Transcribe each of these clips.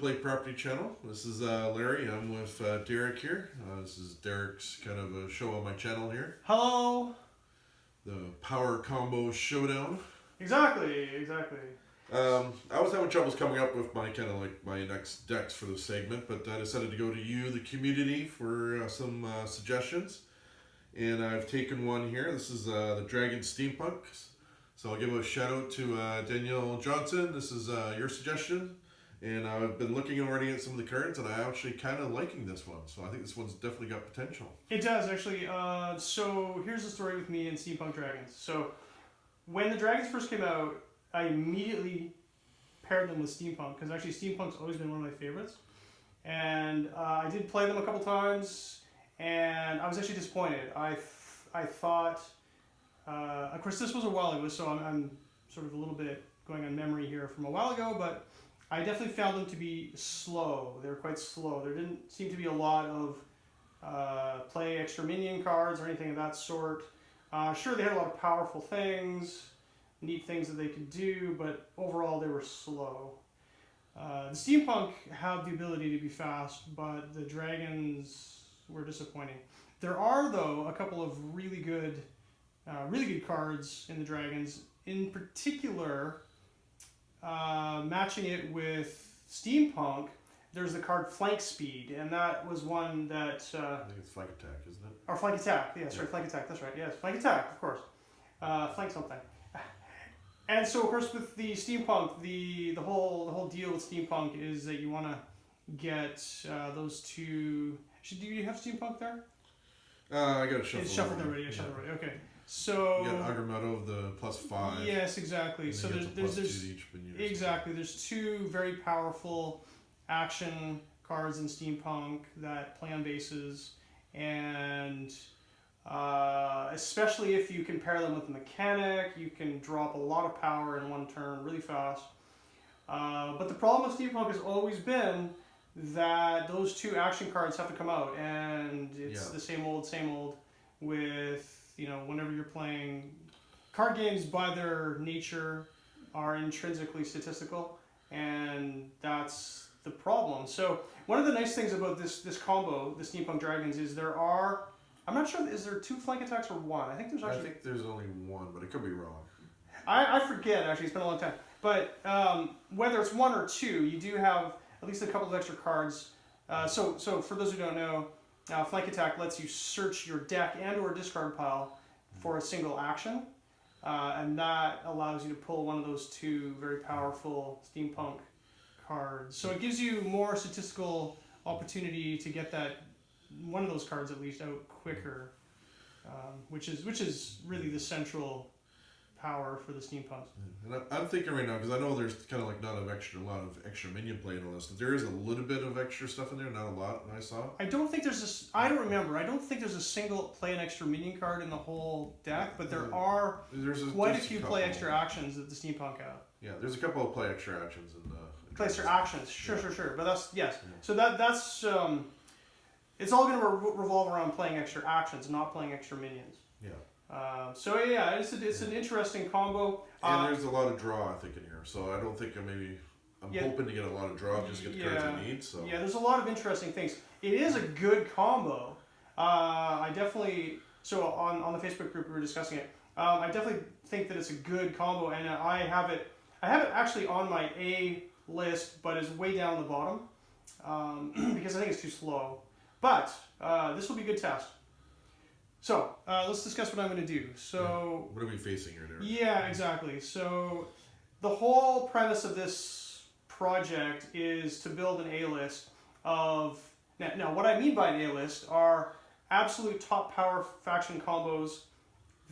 Play Property channel. This is Larry. I'm with Derek here. This is Derek's kind of a show on my channel here. Hello. The Power Combo Showdown. Exactly. I was having troubles coming up with my kind of like my next decks for this segment, but I decided to go to you, the community, for some suggestions. And I've taken one here. This is the Dragons Steampunks. So I'll give a shout out to Danielle Johnson. This is your suggestion. And I've been looking already at some of the cards, and I'm actually kind of liking this one. So I think this one's definitely got potential. It does, actually. So here's the story with me and Steampunk Dragons. So when the Dragons first came out, I immediately paired them with Steampunk, because actually Steampunk's always been one of my favorites. And I did play them a couple times, and I was actually disappointed. I thought, of course this was a while ago, so I'm sort of a little bit going on memory here from a while ago, but I definitely found them to be slow. They were quite slow. There didn't seem to be a lot of play extra minion cards or anything of that sort. Sure, they had a lot of powerful things, neat things that they could do, but overall they were slow. The Steampunk have the ability to be fast, but the Dragons were disappointing. There are, though, a couple of really good cards in the Dragons. In particular, matching it with Steampunk, there's the card Flank Speed, and that was one that... I think it's Flank Attack, isn't it? Or Flank Attack, yeah, sorry, Flank Attack, that's right, yes, Flank Attack, of course. Flank something. And so, of course, with the Steampunk, the whole deal with Steampunk is that you want to get those two... Do you have Steampunk there? I got it shuffled. It's shuffled already, okay. So you got Agamotto of the +5. Yes, exactly. So there's exactly. There's two very powerful action cards in Steampunk that play on bases, and especially if you can pair them with a mechanic, you can drop a lot of power in one turn really fast. But the problem with Steampunk has always been that those two action cards have to come out, and it's the same old with, you know, whenever you're playing card games, by their nature are intrinsically statistical, and that's the problem. So one of the nice things about this combo, the Steampunk Dragons, is there are, I'm not sure, is there 2 flank attacks or 1? I think there's only 1, but it could be wrong. I forget, actually, it's been a long time. But whether it's 1 or 2, you do have at least a couple of extra cards. So for those who don't know, Flank Attack lets you search your deck and or discard pile for a single action, and that allows you to pull one of those 2 very powerful Steampunk cards. So it gives you more statistical opportunity to get that one of those cards at least out quicker, which is really the central power for the Steampunks. And I'm thinking right now, because I know there's kind of like not a lot of extra minion play in all this. There is a little bit of extra stuff in there, not a lot. I saw. I don't think there's I don't remember. I don't think there's a single play an extra minion card in the whole deck, but there are quite a few play extra actions that the Steampunk have. Yeah, there's a couple of play extra actions in the. Play extra actions, sure. But that's yes. Yeah. So that's it's all going to revolve around playing extra actions, not playing extra minions. Yeah. So yeah, it's an interesting combo. And there's a lot of draw, I think, in here. So I don't think I'm hoping to get a lot of draw just to get the cards I need. So yeah, there's a lot of interesting things. It is a good combo. I definitely, so on the Facebook group we were discussing it. I definitely think that it's a good combo, and I have it actually on my A list, but it's way down the bottom because I think it's too slow. But this will be a good test. So, let's discuss what I'm going to do. So, what are we facing here, Derek? Yeah, exactly. So, the whole premise of this project is to build an A-list of... Now, what I mean by an A-list are absolute top power faction combos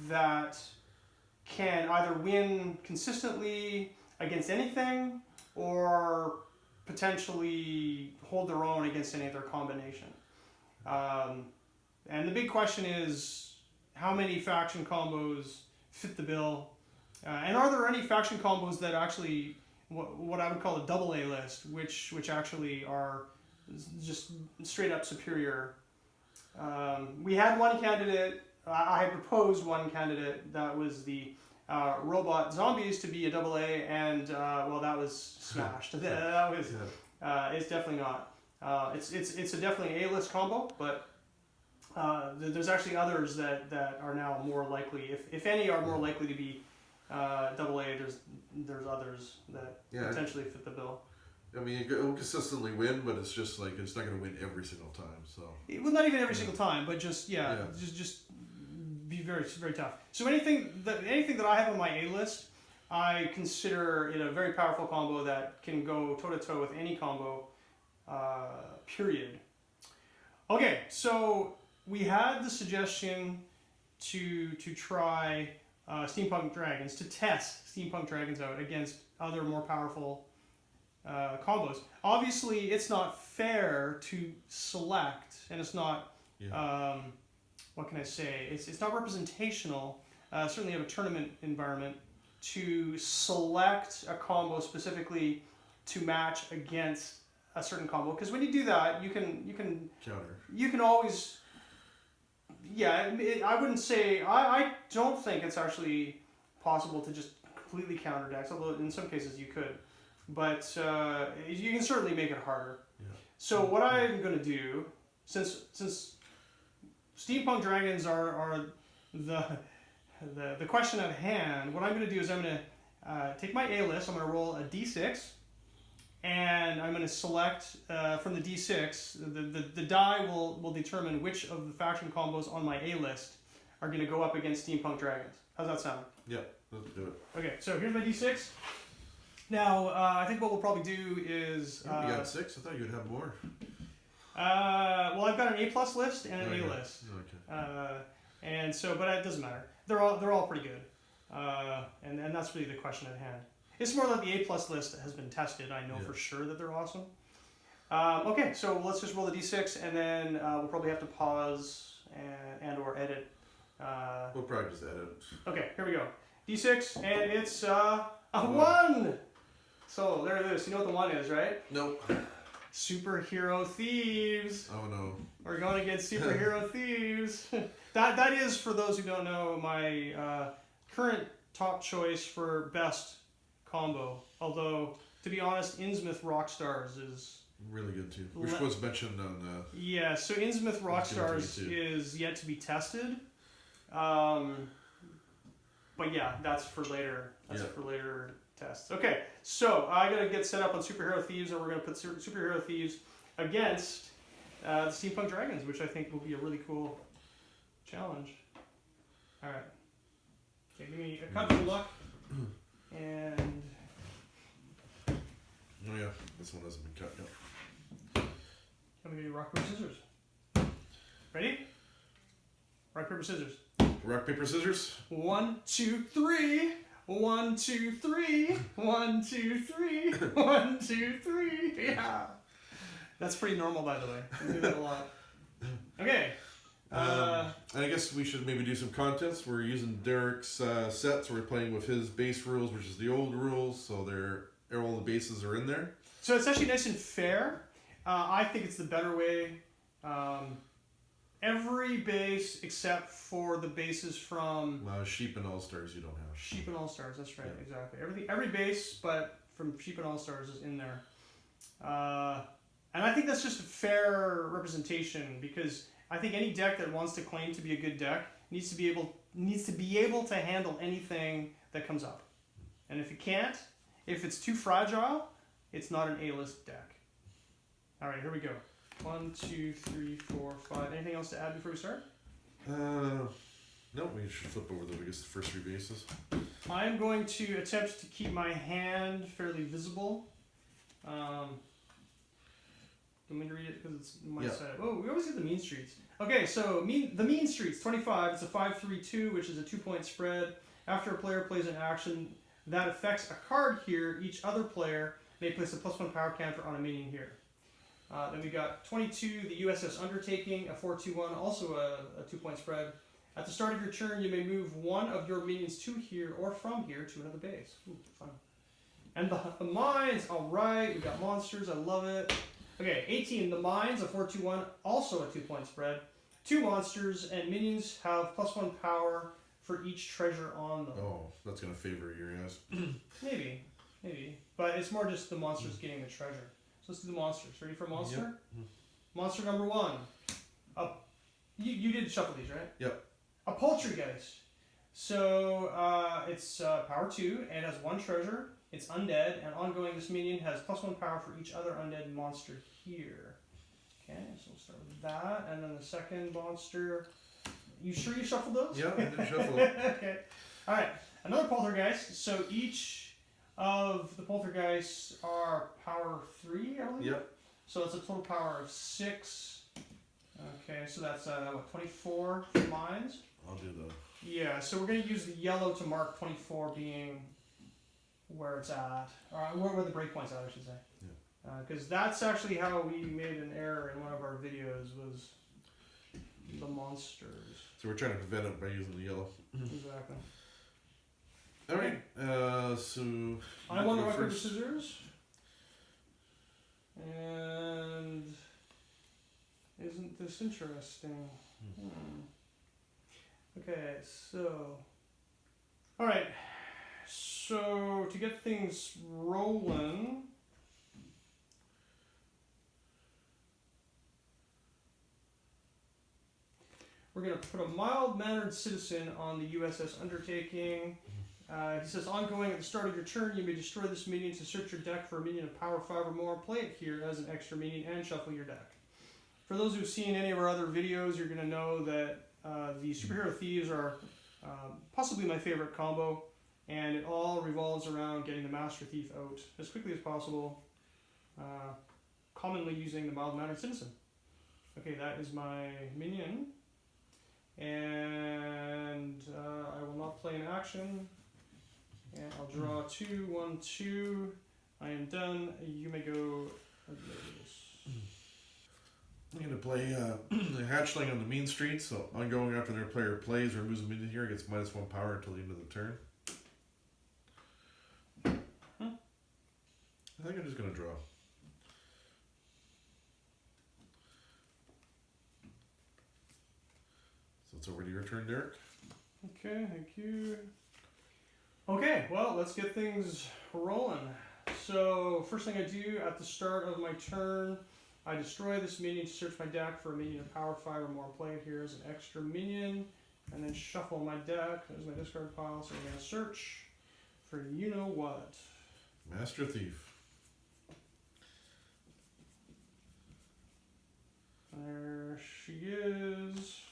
that can either win consistently against anything or potentially hold their own against any other combination. And the big question is, how many faction combos fit the bill? And are there any faction combos that actually, what I would call a double A list, which actually are just straight up superior? We had one candidate, I had proposed one candidate that was the robot zombies to be a double A, and well, that was smashed. It's definitely not. It's a definitely A-list combo, but there's actually others that are now more likely, if any, are more likely to be double A. There's others that potentially fit the bill. I mean, it will consistently win, but it's just like it's not going to win every single time. So well, not even every single time, but just just be very very tough. So anything that I have on my A list, I consider it a very powerful combo that can go toe to toe with any combo. Period. Okay, so we had the suggestion to try Steampunk Dragons, to test Steampunk Dragons out against other more powerful combos. Obviously, it's not fair to select, and it's not, what can I say? It's not representational, certainly of a tournament environment, to select a combo specifically to match against a certain combo. Because when you do that, you can counter. You can always, I wouldn't say, I don't think it's actually possible to just completely counter decks, although in some cases you could. But you can certainly make it harder. Yeah. So what I'm going to do, since Steampunk Dragons are the question at hand, what I'm going to do is I'm going to take my A list. I'm going to roll a d6, and I'm going to select from the d6. The die will determine which of the faction combos on my A list are going to go up against Steampunk Dragons. How's that sound? Yeah, let's do it. Okay, so here's my d6. Now, I think what we'll probably do is... you got 6? I thought you'd have more. Well, I've got an A+ list and an A list. Okay. And so, but it doesn't matter. They're all pretty good. And that's really the question at hand. It's more that the A+ list has been tested. I know for sure that they're awesome. Okay, so let's just roll the d6, and then we'll probably have to pause and or edit. We'll probably just edit. Okay, here we go. d6, and it's a 1! So there it is. You know what the 1 is, right? Nope. Super Hero Thieves. Oh no. We're going against Super Hero Thieves. That is, for those who don't know, my current top choice for best combo. Although, to be honest, Innsmouth Rockstars is really good too. Which was mentioned on the... Yeah, so Innsmouth Rockstars is yet to be tested. But yeah, that's for later. That's for later tests. Okay, so I gotta get set up on Super Hero Thieves, and we're gonna put Super Hero Thieves against the Steampunk Dragons, which I think will be a really cool challenge. All right. Okay, give me a cut for luck, and. Oh yeah, this one hasn't been cut yet. I'm gonna do rock paper scissors. Ready? Rock paper scissors. Rock paper scissors. 1, 2, 3. 1, 2, 3. 1, 2, 3. 1, 2, 3. Yeah. That's pretty normal, by the way. We do that a lot. Okay. And I guess we should maybe do some contests. We're using Derek's set, so we're playing with his base rules, which is the old rules. So all the bases are in there. So it's actually nice and fair. I think it's the better way. Every base except for the bases from... Sheep and All-Stars you don't have. Sheep and All-Stars, that's right, exactly. Every base, but from Sheep and All-Stars is in there. And I think that's just a fair representation, because I think any deck that wants to claim to be a good deck needs to be able to handle anything that comes up. And if it can't, if it's too fragile, it's not an A-list deck. All right, here we go. 1, 2, 3, 4, 5. Anything else to add before we start? No, we should flip over the first 3 bases. I'm going to attempt to keep my hand fairly visible. Do you want me to read it? Because it's my side. Oh, we always get the mean streets. Okay, so the mean streets, 25. It's a 5-3-2, which is a 2-point spread. After a player plays an action that affects a card here, each other player may place a +1 power counter on a minion here. Then we got 22, the USS Undertaking, a 4-2-1, also a 2-point spread. At the start of your turn, you may move one of your minions to here or from here to another base. Ooh, fun. And the mines, all right, we got monsters, I love it. Okay, 18, the mines, a 4-2-1, also a 2-point spread. 2 monsters and minions have +1 power for each treasure on them. Oh, that's going to favor your ass. Maybe. But it's more just the monsters getting the treasure. So let's do the monsters. Ready for a monster? Yep. Monster number 1. You did shuffle these, right? Yep. A Poltergeist. So it's power 2 and has 1 treasure. It's undead, and ongoing this minion has +1 power for each other undead monster here. Okay, so we'll start with that, and then the second monster. You sure you shuffled those? Yeah, I did shuffle. Okay. All right. Another Poltergeist. So each of the Poltergeists are power 3, I believe. Yep. So it's a total power of 6. Okay, so that's what, 24 for mines. I'll do the. Yeah, so we're going to use the yellow to mark 24 being where it's at, or where the breakpoint's at, I should say. Yeah. Because that's actually how we made an error in one of our videos, was the monsters. So we're trying to prevent it by using the yellow. Exactly. All right. So. I won the record of scissors. And isn't this interesting? Okay, so. Alright. So, to get things rolling. We're going to put a mild-mannered citizen on the USS Undertaking. He says, ongoing at the start of your turn, you may destroy this minion to search your deck for a minion of power 5 or more. Play it here as an extra minion and shuffle your deck. For those who've seen any of our other videos, you're going to know that the Super Hero Thieves are possibly my favorite combo, and it all revolves around getting the Master Thief out as quickly as possible, commonly using the mild-mannered citizen. Okay, that is my minion, and I will not play an action. And I'll draw 2, 1, 2. I am done. You may go. I'm going to play the hatchling on the mean street, so ongoing after their player plays or moves a minion here, gets -1 power until the end of the turn. I think I'm just going to draw. So it's over to your turn, Derek. Okay, thank you. Okay, well, let's get things rolling. So, first thing I do at the start of my turn, I destroy this minion to search my deck for a minion of power 5 or more. Play it here as an extra minion, and then shuffle my deck. There's my discard pile, so I'm going to search for you-know-what. Master Thief. There she is.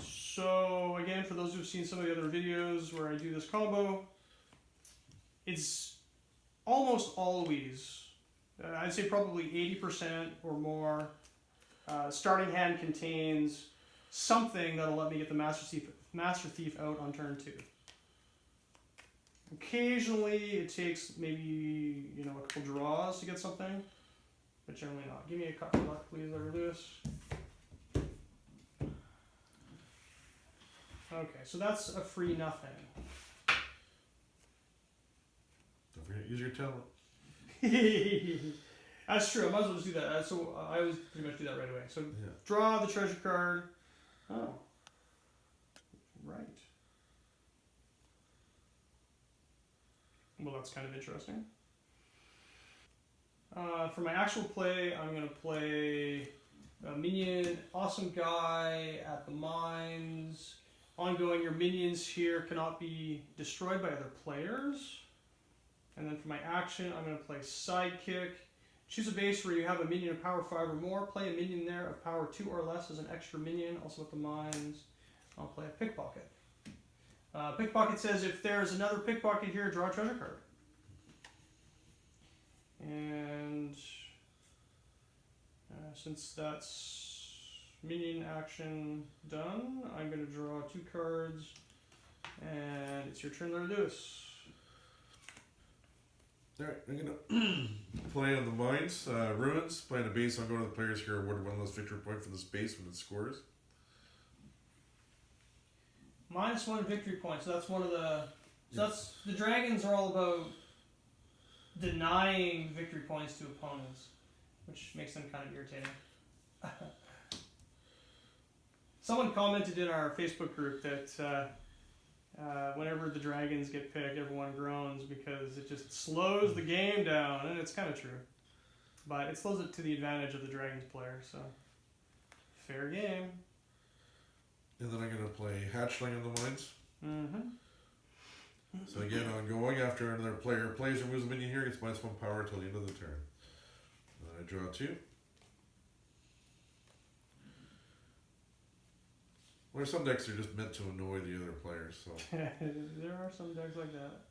So again, for those who've seen some of the other videos where I do this combo, it's almost always, I'd say probably 80% or more, starting hand contains something that'll let me get the Master Thief out on turn 2. Occasionally it takes maybe, a couple draws to get something, but generally not. Give me a couple of luck, please, Larry Lewis. Okay, so that's a free nothing. Don't forget to use your talent. That's true, I might as well just do that. So I always pretty much do that right away. So Yeah. draw the treasure card. Oh. Right. Well, that's kind of interesting. For my actual play, I'm going to play a minion, awesome guy at the mines. Ongoing, your minions here cannot be destroyed by other players. And then for my action, I'm going to play Sidekick. Choose a base where you have a minion of power 5 or more. Play a minion there of power 2 or less as an extra minion. Also at the mines, I'll play a Pickpocket. Pickpocket says if there's another Pickpocket here, draw a treasure card. And since that's minion action done, I'm going to draw 2 cards, and it's your turn, Larry Lewis. Alright, I'm going to play on the mines, ruins, play on a base. I'll go to the players here, awarded 1 less victory point for this base when it scores. -1 victory point, so that's one of the... So that's, the Dragons are all about denying victory points to opponents, which makes them kind of irritating. Someone commented in our Facebook group that whenever the dragons get picked, everyone groans because it just slows the game down, and it's kind of true. But it slows it to the advantage of the dragons player, so fair game. And then I'm going to play Hatchling on the mines. Mm-hmm. So again, ongoing, after another player plays or moves a minion here, it gets -1 power until the end of the turn. And then I draw 2. Well, some decks are just meant to annoy the other players, so. There are some decks like that.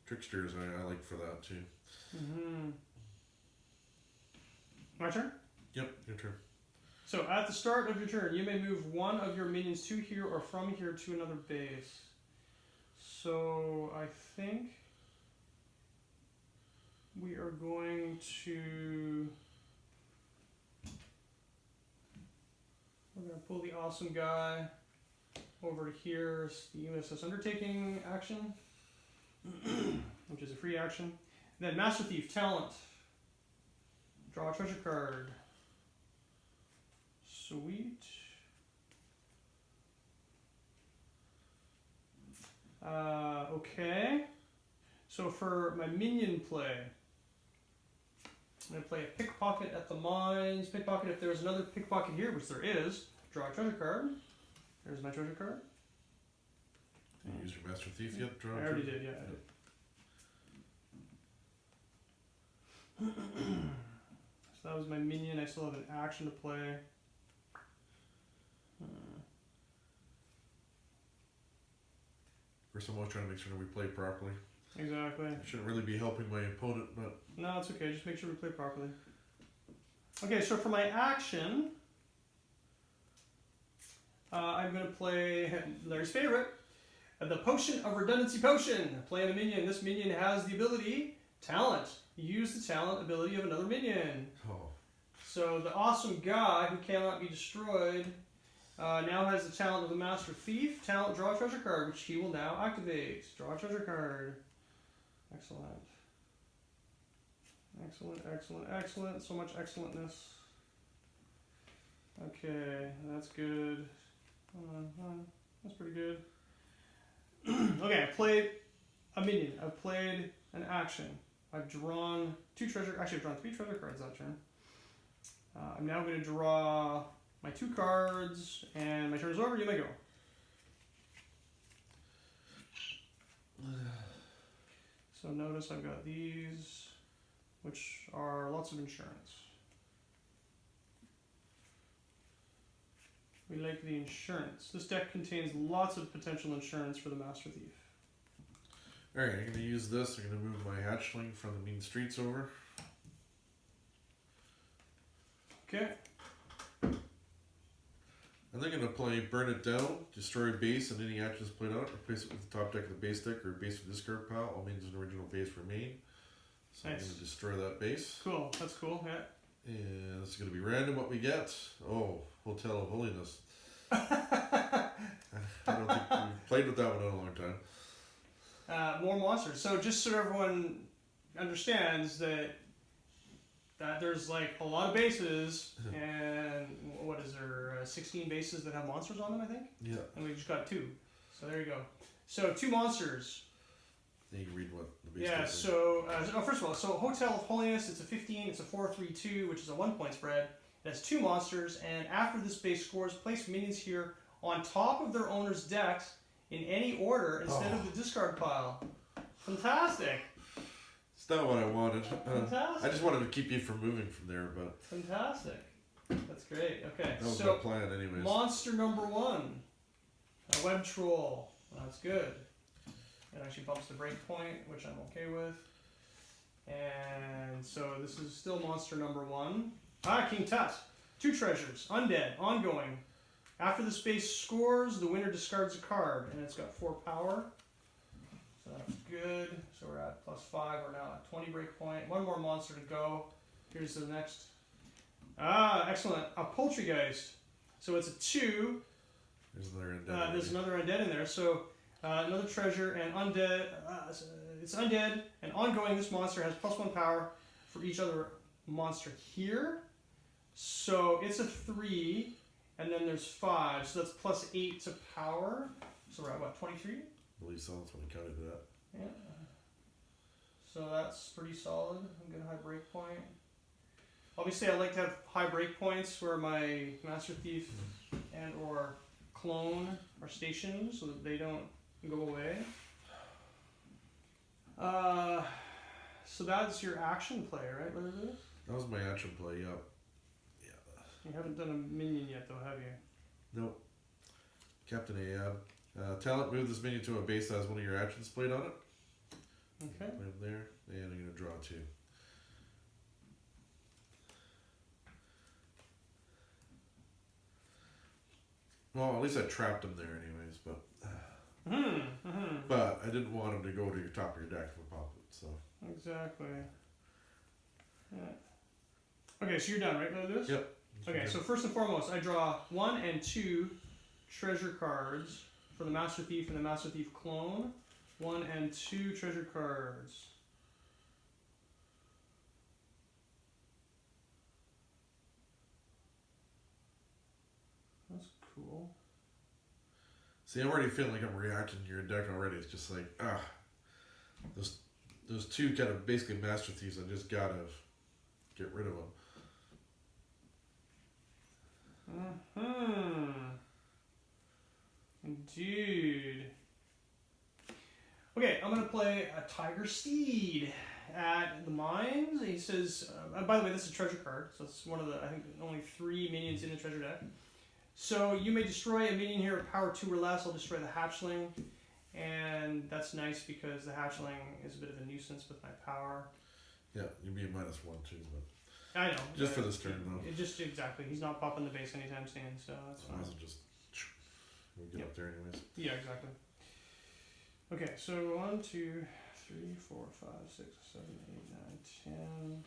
Tricksters, I like for that too. Mm-hmm. My turn? Yep, your turn. So at the start of your turn, you may move one of your minions to here or from here to another base. So I think we are going to... We're going to pull the awesome guy over to here, the USS Undertaking action, which is a free action. And then Master Thief, talent. Draw a treasure card. Sweet. Okay. So for my minion play, I'm going to play a pickpocket at the mines. Pickpocket, if there's another pickpocket here, which there is, draw a treasure card. There's my treasure card. Did you use your Master Thief yet? Draw I already did, yeah, I did. So that was my minion. I still have an action to play. First, I'm always trying to make sure that we play properly. Exactly. I shouldn't really be helping my opponent, but... No, it's okay. Just make sure we play properly. Okay, so for my action, I'm going to play Larry's favorite, the Potion of Redundancy Potion. Playing a minion. This minion has the ability, talent. Use the talent ability of another minion. Oh. So the awesome guy who cannot be destroyed now has the talent of the Master Thief. Talent, draw a treasure card, which he will now activate. Draw a treasure card. Excellent. Excellent, excellent, excellent. So much excellentness. Okay, that's good. That's pretty good. Okay, I played a minion. I've played an action. I've drawn 2 treasure... Actually, I've drawn 3 treasure cards that turn. I'm now going to draw my 2 cards, and my turn is over. You may go. So notice I've got these, which are lots of insurance. We like the insurance. This deck contains lots of potential insurance for the Master Thief. Alright, I'm going to use this. I'm going to move my hatchling from the mean streets over. Okay. And then I'm going to play Burn It Down, destroy a base, and any actions played on it. Replace it with the top deck of the base deck or base of discard pile. All means an original base remain. So Nice. I'm going to destroy that base. Cool. That's cool. Yeah. And it's going to be random what we get. Oh, Hotel of Holiness. I don't think we've played with that one in a long time. More monsters. So just so everyone understands that there's like a lot of bases, and what is there, 16 bases that have monsters on them, I think? Yeah. And we just got 2. So there you go. So 2 monsters. Then you can read what the base Yeah, deck is. so, first of all, so Hotel of Holiness, it's a 15, it's a 4-3-2, which is a 1-point spread. It has 2 monsters, and after this base scores, place minions here on top of their owner's decks in any order instead of the discard pile. Fantastic. It's not what I wanted. Fantastic. I just wanted to keep you from moving from there, but Fantastic. That's great. Okay, that was so my plan anyways. monster number 1, a web troll. That's good. It actually bumps the break point, which I'm okay with. And so this is still monster number 1. King Tut. 2 treasures. Undead. Ongoing. After the space scores, the winner discards a card, and it's got 4 power. So that's good. So we're at +5. We're now at 20 break point. 1 more monster to go. Here's the next. Excellent. A Poultrygeist. So it's a 2. There's another undead. There's another undead in there. So another treasure and undead. It's undead and ongoing. This monster has +1 power for each other monster here. So it's a 3, and then there's 5. So that's +8 to power. So we're at what, 23? I believe so. That's when I counted that. Yeah. So that's pretty solid. A good high break point. Obviously, I like to have high break points where my Master Thief and or clone are stationed so that they don't go away. So that's your action play, right, Larry? That was my action play, yep. Yeah. You haven't done a minion yet, though, have you? Nope. Captain Ahab. Talent, move this minion to a base that has one of your actions played on it. Okay. Play him there, and I'm going to draw 2. Well, at least I trapped him there anyways, but... But I didn't want him to go to your top of your deck for pop it, so... Exactly. Yeah. Okay, so you're done, right, Lewis? Yep. Okay, so first and foremost, I draw 1 and 2 treasure cards for the Master Thief and the Master Thief clone. 1 and 2 treasure cards. That's cool. See, I'm already feeling like I'm reacting to your deck already. It's just like, those 2 kind of basically Master Thieves, I just gotta get rid of them. Indeed. Okay, I'm going to play a Tiger Steed at the mines. He says, by the way, this is a treasure card, so it's one of the, I think, only 3 minions in the treasure deck. So you may destroy a minion here of power 2 or less. I'll destroy the hatchling, and that's nice because the hatchling is a bit of a nuisance with my power. Yeah, you'd be a -1 too, but... I know. Just for this turn, though. Just exactly. He's not popping the base anytime soon, so that's fine. Might as well just... We'll get up there anyways. Yeah, exactly. Okay, so 1, 2, 3, 4, 5, 6, 7, 8, 9, 10.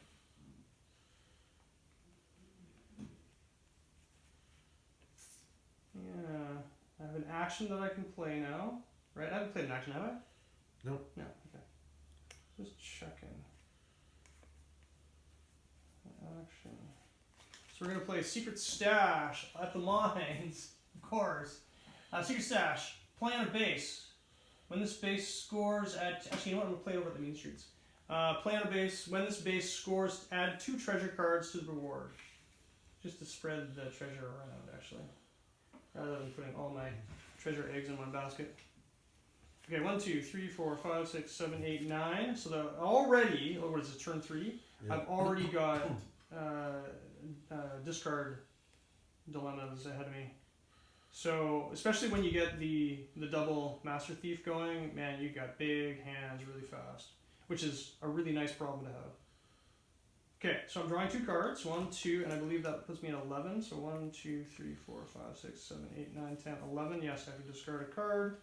Yeah, I have an action that I can play now. Right? I haven't played an action, have I? Nope. No, okay. Just checking. Action. So we're going to play Secret Stash at the mines, of course. Secret Stash, play on a base. When this base scores at... Actually, you know what? I'm going to play over at the main streets. Play on a base. When this base scores, add 2 treasure cards to the reward. Just to spread the treasure around, actually. Rather than putting all my treasure eggs in one basket. Okay, 1, 2, 3, 4, 5, 6, 7, 8, 9. So the already... Oh, what is it? Turn 3? Yeah. I've already got discard dilemmas ahead of me. So, especially when you get the double Master Thief going, man, you got big hands really fast, which is a really nice problem to have. Okay, so I'm drawing 2 cards, 1, 2, and I believe that puts me at 11. So 1, 2, 3, 4, 5, 6, 7, 8, 9, 10, 11. Yes, I can discard a card.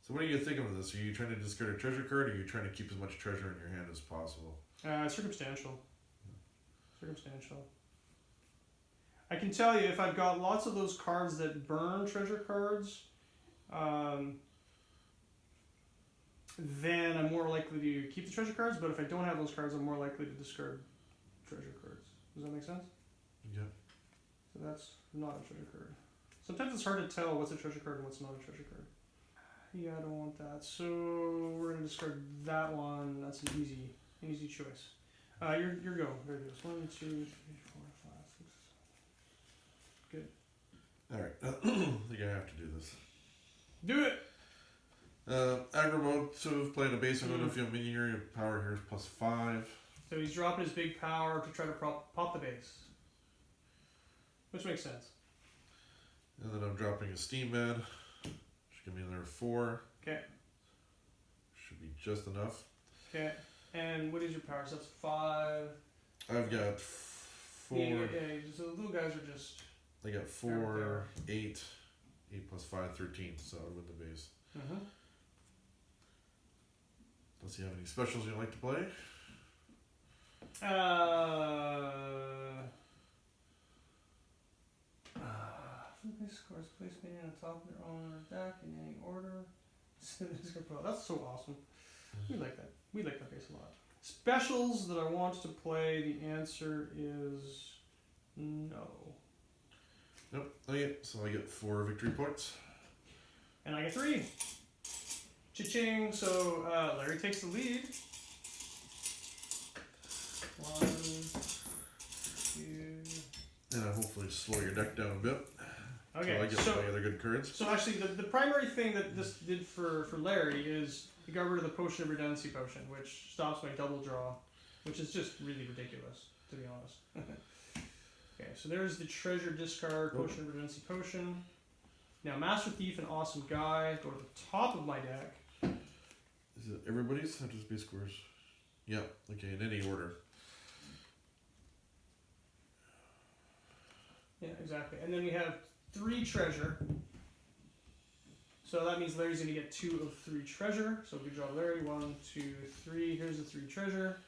So what are you thinking of this? Are you trying to discard a treasure card, or are you trying to keep as much treasure in your hand as possible? Circumstantial. Circumstantial. I can tell you, if I've got lots of those cards that burn treasure cards, then I'm more likely to keep the treasure cards, but if I don't have those cards, I'm more likely to discard treasure cards. Does that make sense? Yeah. So that's not a treasure card. Sometimes it's hard to tell what's a treasure card and what's not a treasure card. Yeah, I don't want that. So we're going to discard that one. That's an easy choice. Your go. There it goes. 1, 2, 3, 4, 5, 6. Good. Alright. I think I have to do this. Do it! Aggro mode, so playing a base, I'm going to feel minion here. Your power here is +5. So he's dropping his big power to try to pop the base. Which makes sense. And then I'm dropping a steam man. Should give me another 4. Okay. Should be just enough. Okay. And what is your power? So that's 5. I've got 4. Yeah, so the little guys are just... I got 4, 8. 8 + 5, 13. So I would win the base. Mm-hmm. Does he have any specials you'd like to play? Scores place minion on top of their own deck in any order. That's so awesome. We like that. We like that base a lot. Specials that I want to play, the answer is no. Nope. Okay, so I get 4 victory points. And I get 3. Cha-ching. So Larry takes the lead. 1, 2. And I hopefully slow your deck down a bit. Okay. So I get some other good cards. So actually, the primary thing that this did for Larry is he got rid of the Potion of Redundancy potion, which stops my double draw, which is just really ridiculous, to be honest. Okay, so there's the treasure discard, Potion of Redundancy potion. Now, Master Thief, an awesome guy. Go to the top of my deck. Is it everybody's? How does base scores? Yeah, okay, in any order. Yeah, exactly. And then we have 3 treasure. So that means Larry's going to get 2 of 3 treasure. So we draw Larry, 1, 2, 3. Here's the 3 treasure.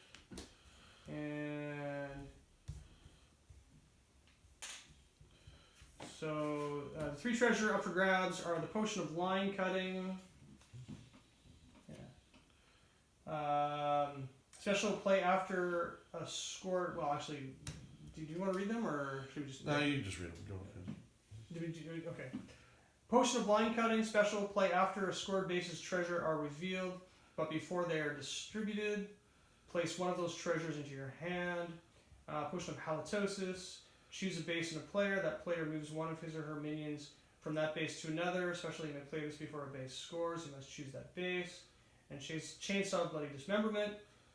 And so the 3 treasure up for grabs are the Potion of Line Cutting. Yeah. Special play after a score. Well, actually, do you want to read them or should we just? No, you just read them. Go ahead. Okay. Potion of Line Cutting. Special play after a scored base's treasure are revealed, but before they are distributed. Place one of those treasures into your hand. Potion of Halitosis. Choose a base and a player. That player moves one of his or her minions from that base to another. Especially you may play this before a base scores. You must choose that base. And Chainsaw Bloody Dismemberment.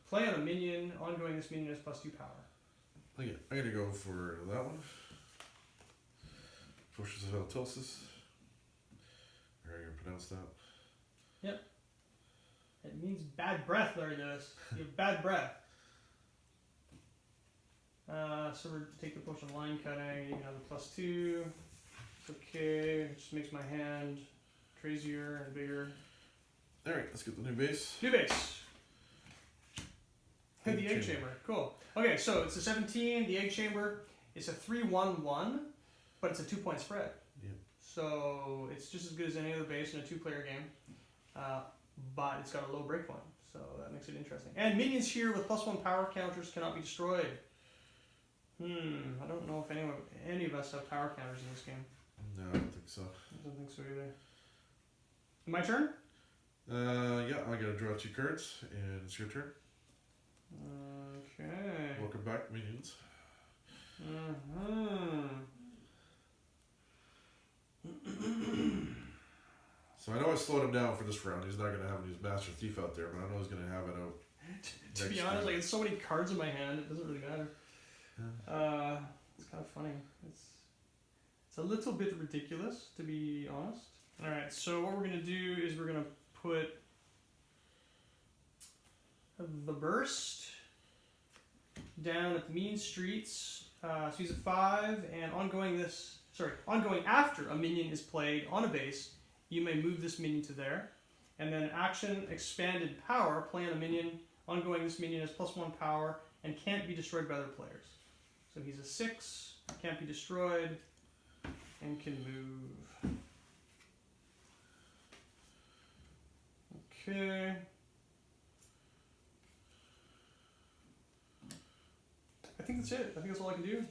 Play on a minion. Ongoing, this minion has +2 power. Okay, I'm going to go for that one. Potions of Halitosis. How are you going to pronounce that? Yep. It means bad breath, Larry Lewis. You have bad breath. So we're take the Potion of Line Cutting. You can have the +2. It's okay. It just makes my hand crazier and bigger. Alright, let's get the new base. New base. The Egg Chamber. Cool. Okay, so it's a 17. The Egg Chamber. It's a 3-1-1, but it's a 2-point spread. Yeah. So it's just as good as any other base in a 2-player game. But it's got a low breakpoint, so that makes it interesting. And minions here with +1 power counters cannot be destroyed. I don't know if any of us have power counters in this game. No, I don't think so. I don't think so either. My turn? Yeah, I gotta draw 2 cards, and it's your turn. Okay. Welcome back, minions. So I know I slowed him down for this round. He's not gonna have his Master Thief out there, but I know he's gonna have it out. To be honest, like, it's so many cards in my hand, it doesn't really matter. Yeah. It's kind of funny. It's a little bit ridiculous, to be honest. All right, so what we're gonna do is we're gonna put the burst down at the mean streets. So he's a 5, and ongoing after a minion is played on a base, you may move this minion to there. And then action expanded power, play on a minion. Ongoing, this minion has +1 power and can't be destroyed by other players. So he's a 6, can't be destroyed, and can move. Okay. I think that's it. I think that's all I can do.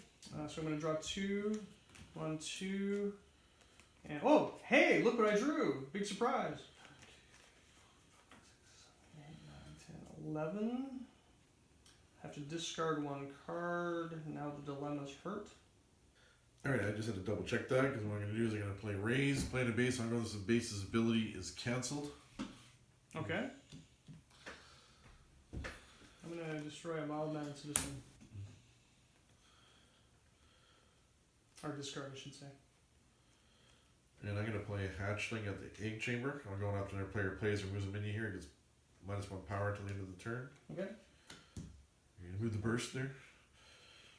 So I'm going to draw 2. 1, 2. And oh, hey, look what I drew. Big surprise. 8, 9, 10, 11. Have to discard 1 card. Now the dilemma's hurt. Alright, I just had to double check that, because what I'm going to do is I'm going to play Raise, play in a base. I'm going to this base's ability is cancelled. Okay. I'm going to destroy a mild mannered citizen. Or discard, I should say. And I'm going to play a hatchling at the Egg Chamber. I'm going after their player plays or moves a minion here. It gets -1 power until the end of the turn. Okay. You're going to move the burst there?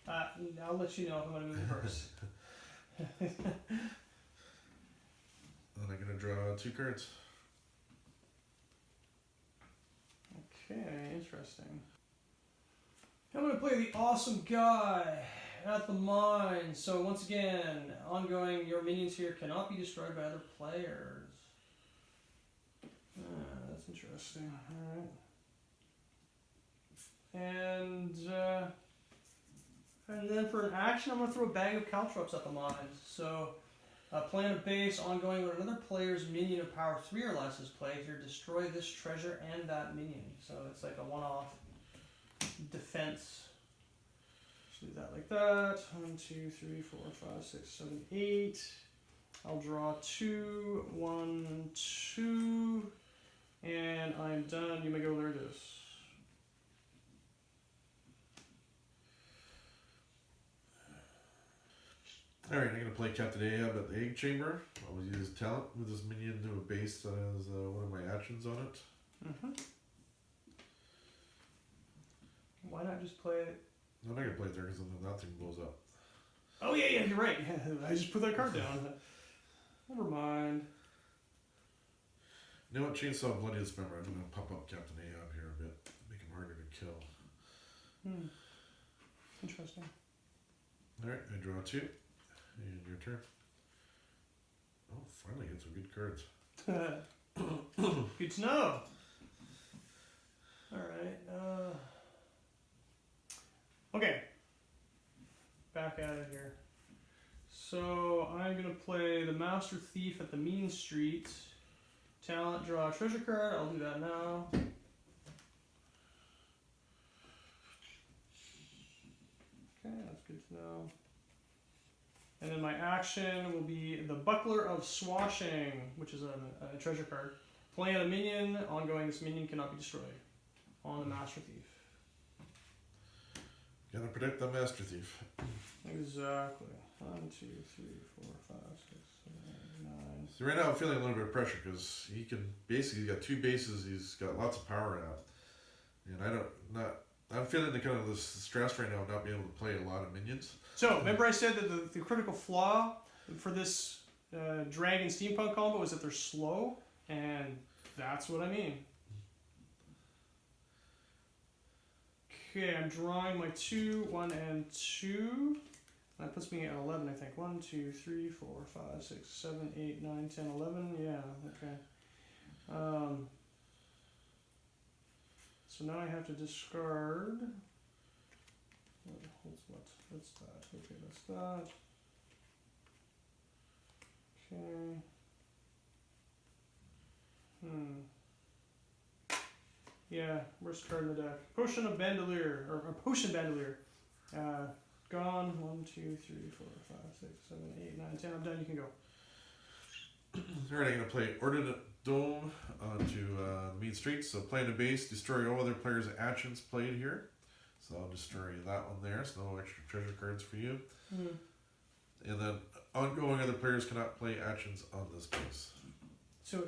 I'll let you know if I'm going to move the burst. And I'm going to draw 2 cards. Okay, interesting. I'm going to play the awesome guy at the mine. So once again, ongoing, your minions here cannot be destroyed by other players. That's interesting. Alright. And then for an action, I'm going to throw a bag of caltrops at the mine. So Playing a base, ongoing when another player's minion of power 3 or less is played, you destroy this treasure and that minion. So it's like a one-off defense. Just leave that like that. 1, 2, 3, 4, 5, 6, 7, 8. I'll draw 2, 1, 2, and I'm done. You may go Lourdes. Alright, I'm going to play Captain Ahab at the Egg Chamber. I'll use his talent with his minion to a base that has one of my actions on it. Why not just play it? I'm not going to play it there because then that thing blows up. Oh yeah, you're right. Yeah, I just put that card down. Never mind. You know what? Chainsaw Bloody Dismember. I'm going to pop up Captain Ahab here a bit. Make him harder to kill. Interesting. Alright, I draw 2. And your turn. Oh, finally get some good cards. Good to know. Alright. Okay. Back at it here. So I'm going to play the Master Thief at the Mean Street. Talent, draw a treasure card. I'll do that now. Okay, that's good to know. And then my action will be the Buckler of Swashing, which is a treasure card. Playing a minion, ongoing, this minion cannot be destroyed. On the Master Thief. Gotta protect the Master Thief. Exactly. 1, 2, 3, 4, 5, 6, 7, 8, 9. So right now I'm feeling a little bit of pressure because he can basically, he's got 2 bases, he's got lots of power now. And I'm feeling the kind of this stress right now of not being able to play a lot of minions. So, remember I said that the critical flaw for this Dragon Steampunk combo is that they're slow, and that's what I mean. Okay, I'm drawing my 2, 1, and 2. That puts me at 11, I think. 1, 2, 3, 4, 5, 6, 7, 8, 9, 10, 11. Yeah, okay. So now I have to discard. What's that? Okay, that's that. Okay. Yeah, worst card in the deck. Potion of Bandolier, or Potion Bandolier. Gone. 1, 2, 3, 4, 5, 6, 7, 8, 9, 10. I'm done. You can go. Alright, I'm going to play Ordnance Dome onto Mean Street. So playing a base, destroy all other players' actions played here. So I'll destroy that one there. So no extra treasure cards for you. And then ongoing other players cannot play actions on this base. So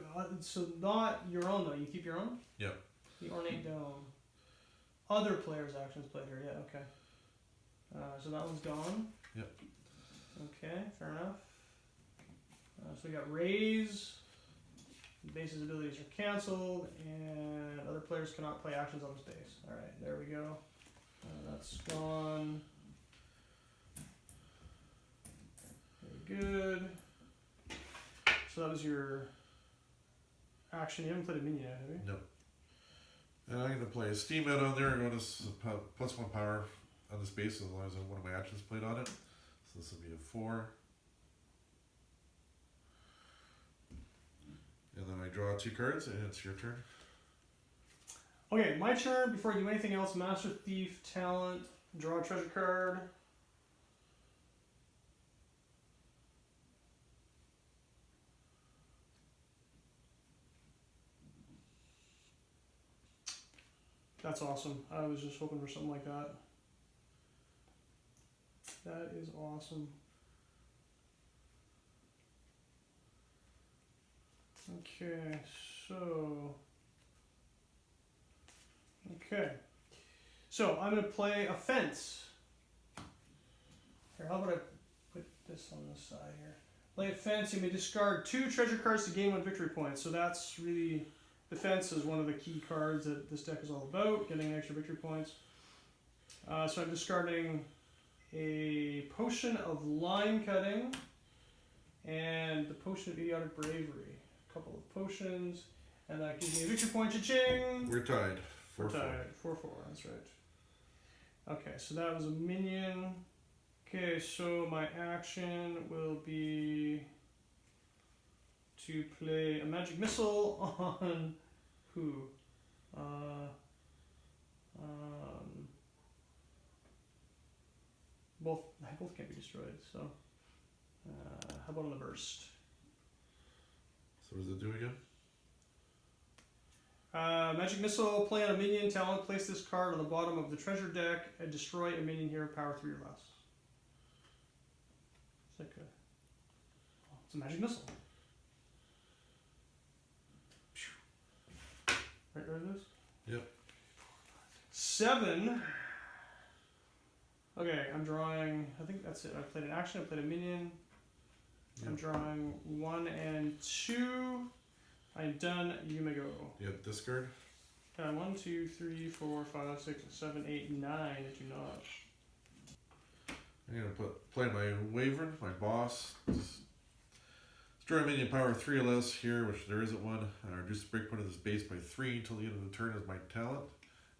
not your own though. You keep your own? Yep. The Ornate Dome. Other players' actions played here. Yeah. Okay. So that one's gone. Yep. Okay. Fair enough. So we got Raise. Base's abilities are cancelled, and other players cannot play actions on this base. Alright, there we go. That's gone. Very good. So that was your action. You haven't played a minion yet, have you? Nope. And I'm going to play a Steam Out on there. I'm going to +1 power on this base as long as I have one of my actions played on it. So this will be a 4. And then I draw 2 cards, and it's your turn. Okay, my turn. Before I do anything else, Master Thief, talent, draw a treasure card. That's awesome. I was just hoping for something like that. That is awesome. Okay, so I'm going to play a fence. Here, how about I put this on the side here? Play a fence. You may discard 2 treasure cards to gain 1 victory point. So that's really, defense is one of the key cards that this deck is all about, getting extra victory points. So I'm discarding a Potion of Line Cutting and the Potion of Idiotic Bravery. Couple of potions, and that gives me a victory point. Cha-ching! We're tied. 4-4. We're tied. 4-4, that's right. Okay, so that was a minion. Okay, so my action will be to play a magic missile on who? Both can't be destroyed. So how about on the burst? So what does it do again? Magic missile, play on a minion talent, place this card on the bottom of the treasure deck and destroy a minion hero power 3 or less. It's like it's a magic missile. Right, there it is? Yep. 7. Okay, I'm drawing, I think that's it. I played an action, I played a minion. I'm Yep. drawing 1 and 2. I'm done, you may go. You have discard? 1, 2, 3, 4, 5, 6, 7, 8, 9. I do not. I'm gonna play my Wyvern, my boss. Destroy a minion power 3 or less here, which there isn't one. Reduce the breakpoint of this base by 3 until the end of the turn as my talent,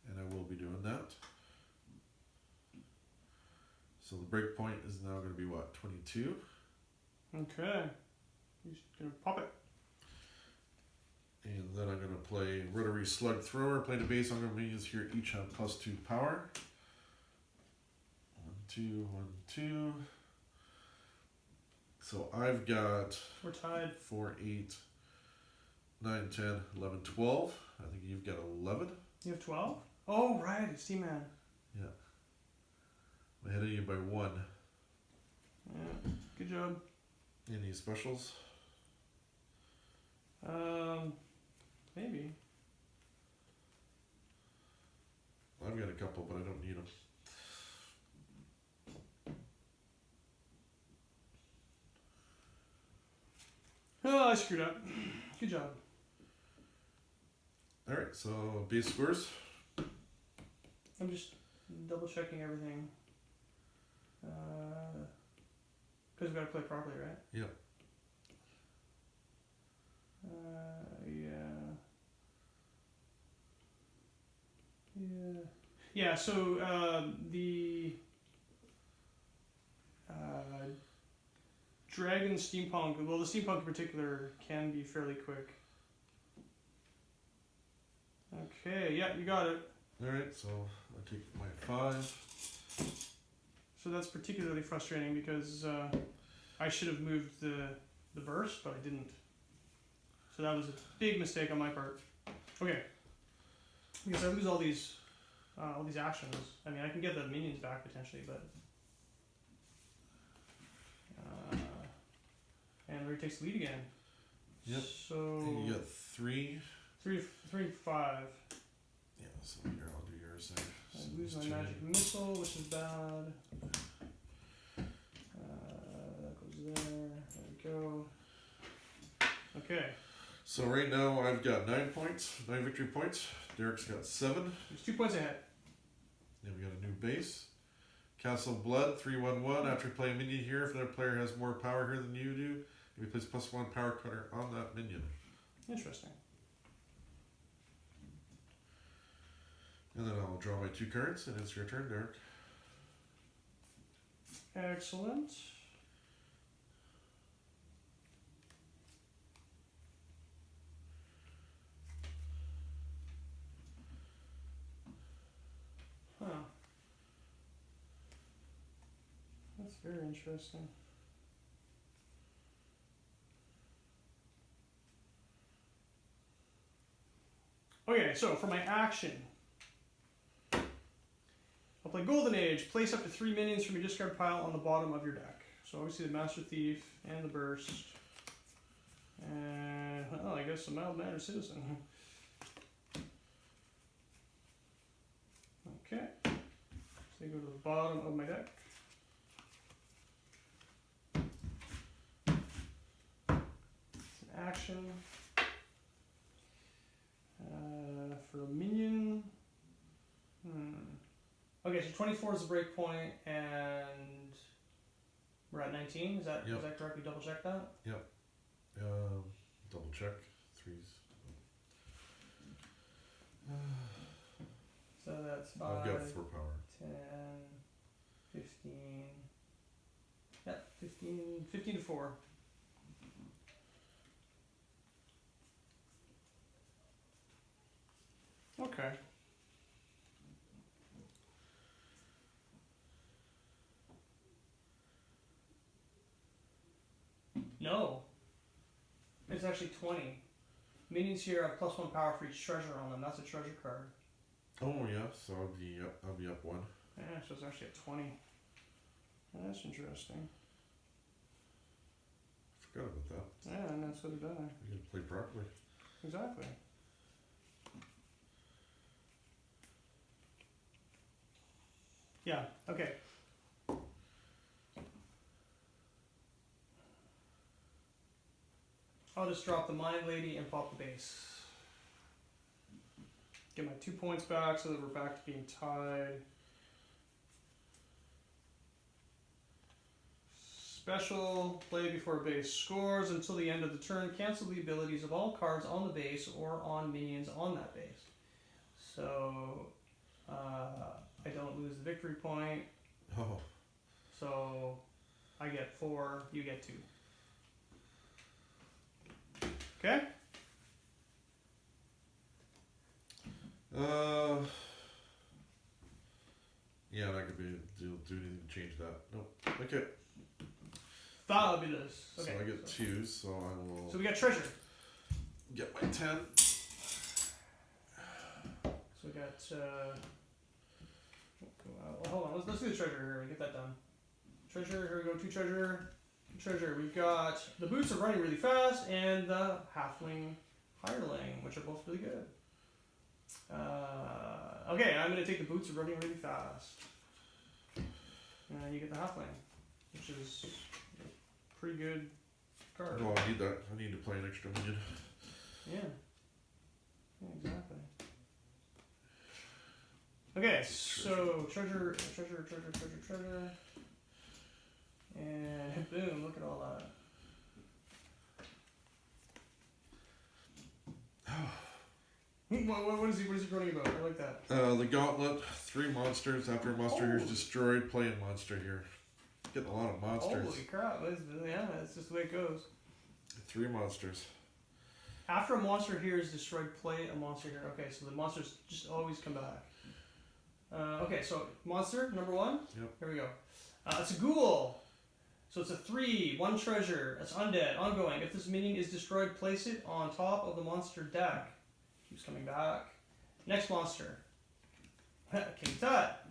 and I will be doing that. So the breakpoint is now going to be what, 22? Okay. You're just gonna pop it. And then I'm going to play Rotary Slug Thrower. Play the base on minions here each have +2 power. 1, 2, 1, 2. So I've got We're tied. 4, 8, 9, 10, 11, 12. I think you've got 11. You have 12? Oh, right. It's T-Man. Yeah. I'm ahead of you by 1. Yeah. Good job. Any specials? Maybe. I've got a couple, but I don't need them. Oh, I screwed up. Good job. Alright, so base scores. I'm just double checking everything. Because we've got to play properly, right? Yep. Yeah, so the Dragons Steampunk, well, the Steampunk in particular can be fairly quick. Okay, yeah, you got it. Alright, so I take my 5. So that's particularly frustrating because I should have moved the burst, but I didn't. So that was a big mistake on my part. Okay, because I lose all these actions. I mean, I can get the minions back potentially, but and Ray takes the lead again. Yep. So And you got 3. 3, 5. Yeah, so here I'll do yours there. I So lose my there's 2 magic missile, which is bad. That goes there. There we go. Okay. So right now I've got 9 points, 9 victory points. Derek's got 7. He's 2 points ahead. Then we got a new base. Castle of Blood, 3/1/1. After playing a minion here, if another player has more power here than you do, you place +1 power cutter on that minion. Interesting. And then I'll draw my 2 cards, and it's your turn, Derek. Excellent. Huh. That's very interesting. Okay, so for my action, I'll play Golden Age. Place up to 3 minions from your discard pile on the bottom of your deck. So obviously the Master Thief and the Burst. And, well, I guess a mild-mannered citizen. Okay. So they go to the bottom of my deck. It's an action. For a minion. Okay, so 24 is the break point, and we're at 19. Is that Yep. is that correct? We double check that. Double check. 3s. So that's I've 5, got 4 power. 10, 15. Yep, 15 to 4. Okay. No. It's actually 20. Minions here have +1 power for each treasure on them. That's a treasure card. Oh yeah, so I'll be up 1. Yeah, so it's actually at 20. That's interesting. Forgot about that. Yeah, and that's what it does. You gotta play properly. Exactly. Yeah, okay. I'll just drop the Mind Lady and pop the base. Get my 2 points back so that we're back to being tied. Special, play before base scores until the end of the turn. Cancel the abilities of all cards on the base or on minions on that base. So, I don't lose the victory point. Oh. So, I get 4, you get 2. Okay? Yeah, that could be do anything to change that. Nope. Okay. Fabulous. Okay. So I get 2, so I will So we got treasure. get my 10. So we got. Hold on. Let's do the treasure here. We get that done. Treasure. Here we go. 2 treasure. Treasure. We've got the boots are running really fast and the halfling hireling, which are both really good. Okay, I'm gonna take the boots are running really fast. And you get the halfling, which is a pretty good card. No, I need that. I need to play an extra minion. Yeah. Yeah, exactly. Okay, so treasure. And boom, look at all that. What is he running about? I like that. The gauntlet, 3 monsters. After a monster here is destroyed, play a monster here. Getting a lot of monsters. Holy crap, yeah, that's just the way it goes. 3 monsters. After a monster here is destroyed, play a monster here. Okay, so the monsters just always come back. Okay, so monster number 1. Yep. Here we go. It's a ghoul. So it's a 3, 1 treasure. It's undead, ongoing. If this minion is destroyed, place it on top of the monster deck. Keeps coming back. Next monster. King Tut,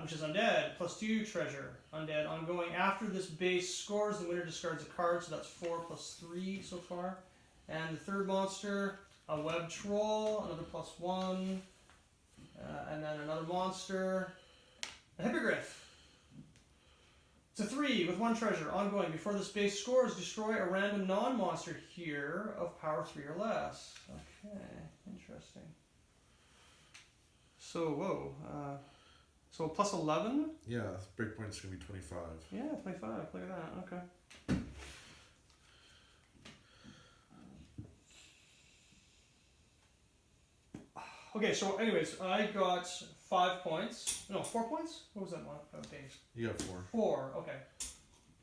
which is undead. +2 treasure. Undead, ongoing. After this base scores, the winner discards a card. So that's 4 + 3 so far. And the third monster, a web troll, another +1. And then another monster, a hippogriff. It's a 3 with 1 treasure, ongoing. Before this base scores, destroy a random non-monster here of power 3 or less. Okay, interesting. So, whoa. So a +11? Yeah, breakpoint's gonna be 25. Yeah, 25. Look at that. Okay. Okay, so anyways, I got 5 points. No, 4 points? What was that one? Oh, Dave. You got 4. 4, okay.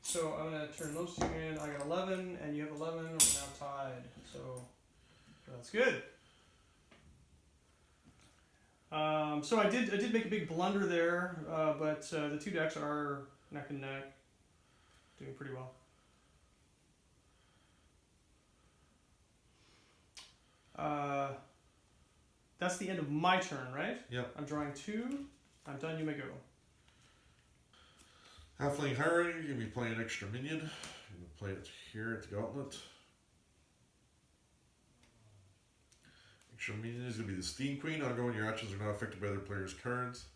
So I'm going to turn those 2 in. I got 11, and you have 11. We're now tied. So that's good. So I did make a big blunder there, but the 2 decks are neck and neck. Doing pretty well. That's the end of my turn, right? Yep. I'm drawing 2. I'm done. You may go. Halfling hiring, you're gonna be playing extra minion. You're gonna play it here at the gauntlet. Extra minion is gonna be the Steam Queen. Ongoing, your actions are not affected by other players' cards.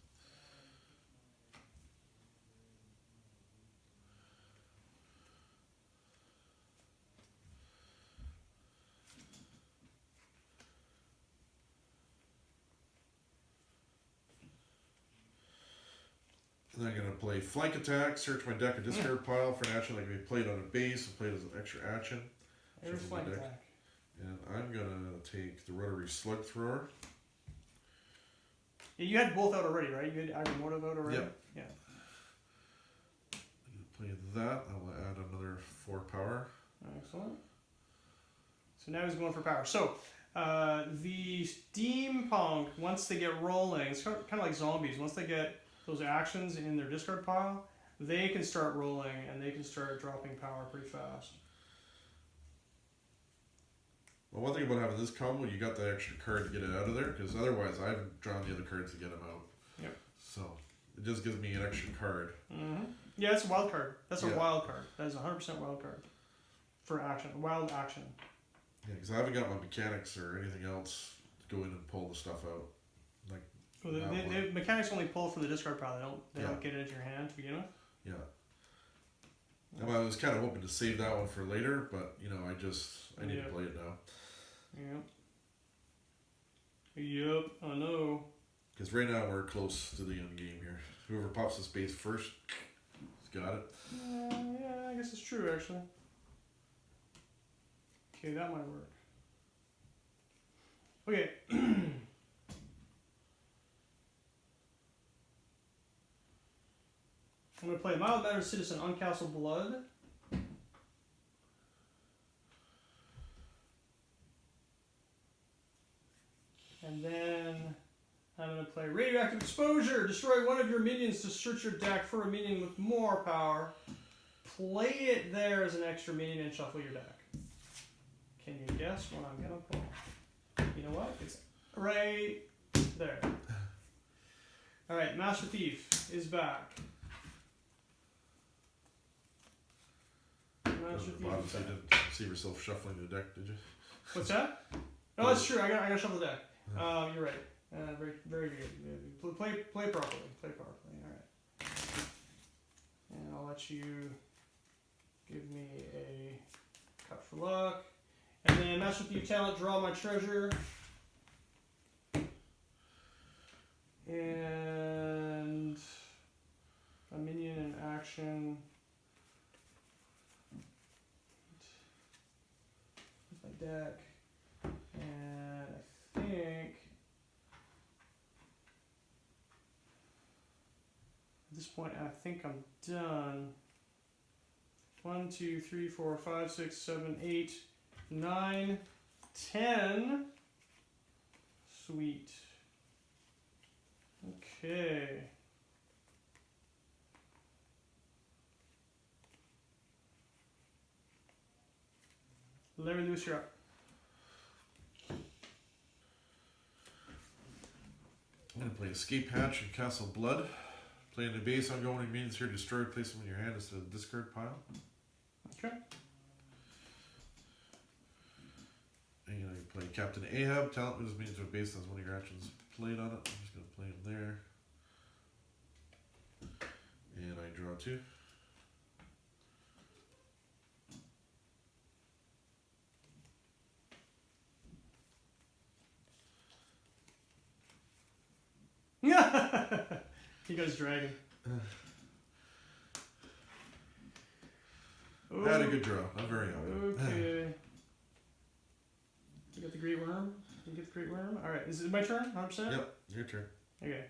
And I'm going to play Flank Attack, search my deck or discard pile for an action that can be played on a base and played as an extra action. There's Shuffle flank my deck. attack. And I'm going to take the Rotary Slug Thrower. Yeah, you had both out already, right? You had Agamotto out already? Yep. Yeah. I'm going to play that. I will add another 4 power. Excellent. So now he's going for power. So, The steampunk, once they get rolling, it's kind of like zombies. Once they get those actions in their discard pile, they can start rolling and they can start dropping power pretty fast. Well, one thing about having this combo, you got the extra card to get it out of there, because otherwise I've drawn the other cards to get them out. Yep. So it just gives me an extra card. Mm-hmm. Yeah, it's a wild card. That's a Yeah. wild card. That is 100% wild card for action. Wild action. Yeah, because I haven't got my mechanics or anything else to go in and pull the stuff out. Like, Well, that one. the mechanics only pull from the discard pile. They Yeah. don't get it into your hand to begin with. Yeah. And I was kind of hoping to save that one for later, but you know, I need Yeah. to play it now. Yep, I know. Because right now we're close to the end game here. Whoever pops the space first, has got it. Yeah, I guess it's true actually. Okay, that might work. Okay. I'm going to play Mild Mannered Citizen Uncastle Blood. And then I'm going to play Radioactive Exposure. Destroy one of your minions to search your deck for a minion with more power. Play it there as an extra minion and shuffle your deck. Can you guess what I'm going to pull? You know what? It's right there. Alright, Master Thief is back. Master Thief Bottom is side, back. didn't see yourself shuffling the deck, did you? What's that? Oh, that's true. I got to shuffle the deck. You're right. Very, very good. Play properly. Play properly. All right. And I'll let you give me a cut for luck. And then Master Thief talent. Draw my treasure. And a minion in action. Here's my deck. And I think at this point I think I'm done. 1, 2, 3, 4, 5, 6, 7, 8, 9, 10. Sweet. Okay. Larry Lewis, you're up. I'm going to play Escape Hatch and Castle Blood. Playing the base ongoing means here destroy, place them in your hand instead of the discard pile. Okay. And you play Captain Ahab. Talent moves means with base has one of your actions played on it. I'm just going to play him there. And I draw 2. He goes dragon. I had a good draw. I'm very happy. Okay. You got the great worm? You get the great worm? Alright, is it my turn? 100%? Yep, your turn. Okay.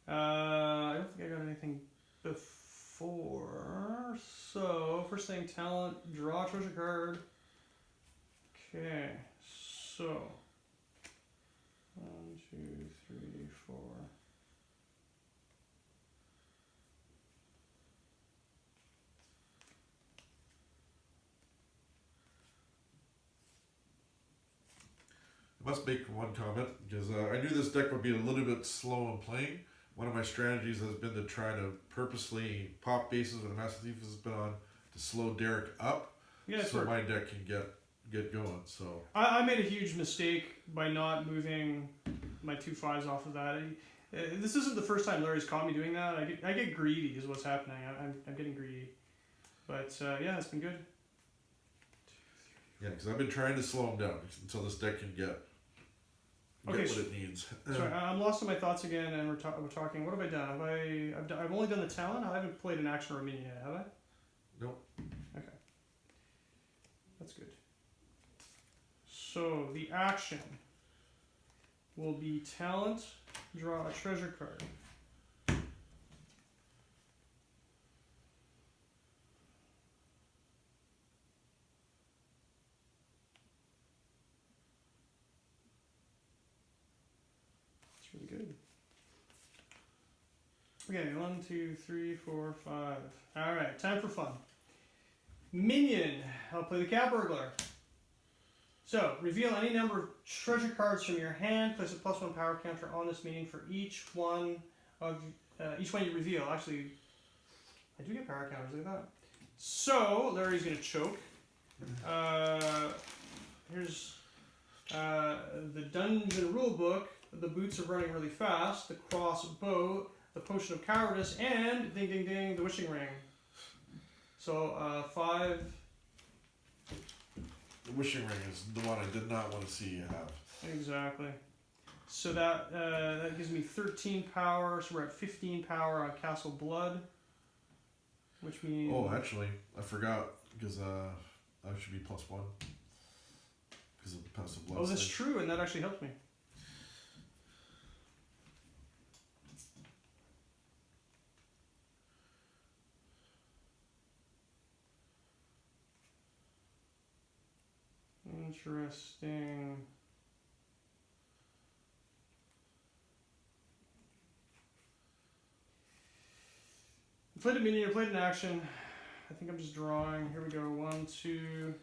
I don't think I got anything before. So, first thing, talent, draw a treasure card. Okay, so. 1, 2, 3, 4. I must make one comment, because I knew this deck would be a little bit slow in playing. One of my strategies has been to try to purposely pop bases when Master Thief has been on to slow Derek up, Yeah, so my deck can get going. So I made a huge mistake by not moving my 2 5s off of that. This isn't the first time Larry's caught me doing that. I get greedy is what's happening. I'm getting greedy. But yeah, it's been good. yeah, because I've been trying to slow him down until this deck can get Okay, what it needs. Sorry, I'm lost in my thoughts again, and we're talking. What have I done? I've only done the talent. I haven't played an action or a minion yet, have I? Nope. Okay, that's good. So the action will be talent. Draw a treasure card. Okay, 1, 2, 3, 4, 5. Alright, time for fun. Minion. I'll play the Cat Burglar. So, reveal any number of treasure cards from your hand. Place a +1 power counter on this minion for each one you reveal. Actually, I do get power counters, look at that. So, Larry's gonna choke. Here's the dungeon rulebook. The boots are running really fast. The crossbow, the potion of cowardice, and ding ding ding, the wishing ring. So 5. The wishing ring is the one I did not want to see you have. Exactly. So that gives me 13 power. So we're at 15 power on Castle Blood, which means. Oh, actually, I forgot because I should be +1 because of the Castle Blood. Oh, that's true, and that actually helps me. Interesting. I played a minion, I played an action. I think I'm just drawing. Here we go. 1, 2.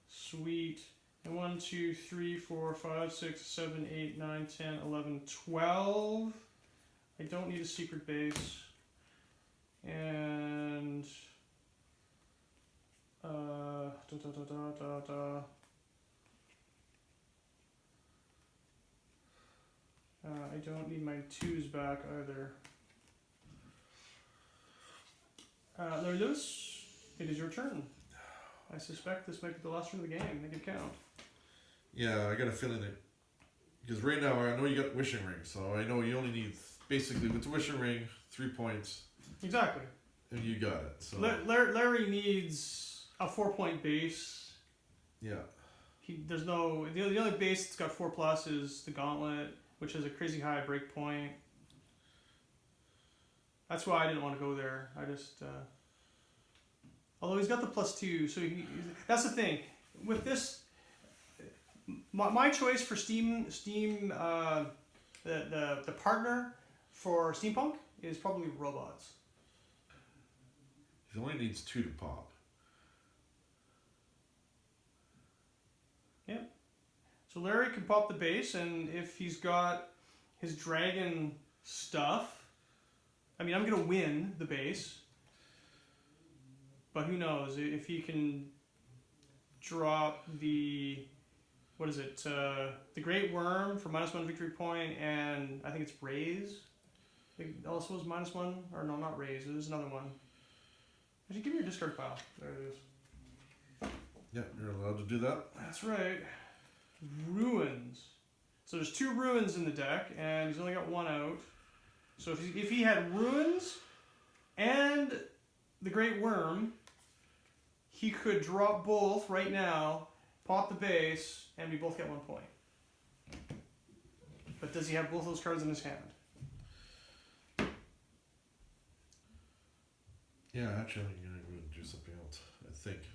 Sweet. And 1, 2, 3, 4, 5, 6, 7, 8, 9, 10, 11, 12. I don't need a secret base. And I don't need my 2s back either. Larry Lewis, it is your turn. I suspect this might be the last turn of the game. Make it count. Yeah, I got a feeling that because right now I know you got wishing ring, so I know you only need basically with the wishing ring 3 points. Exactly. And you got it. So Larry needs a 4-point base. Yeah. There's no the only base that's got 4+ is the Gauntlet, which has a crazy high break point. That's why I didn't want to go there. I just although he's got the +2, so that's the thing with this. My choice for Steam the partner for Steampunk is probably robots. He only needs 2 to pop. Yeah. So Larry can pop the base, and if he's got his dragon stuff, I mean, I'm gonna win the base, but who knows if he can drop the. What is it? The Great Worm for -1 victory point, and I think it's Raise. It also is -1, or no, not Raise. There's another one. Actually, give me your discard pile. There it is. Yeah, you're allowed to do that. That's right. Ruins. So there's 2 ruins in the deck, and he's only got 1 out. So if he had ruins and the Great Worm, he could drop both right now, pop the base, and we both get 1 point. But does he have both those cards in his hand? Yeah, actually, I'm going to do something else, I think.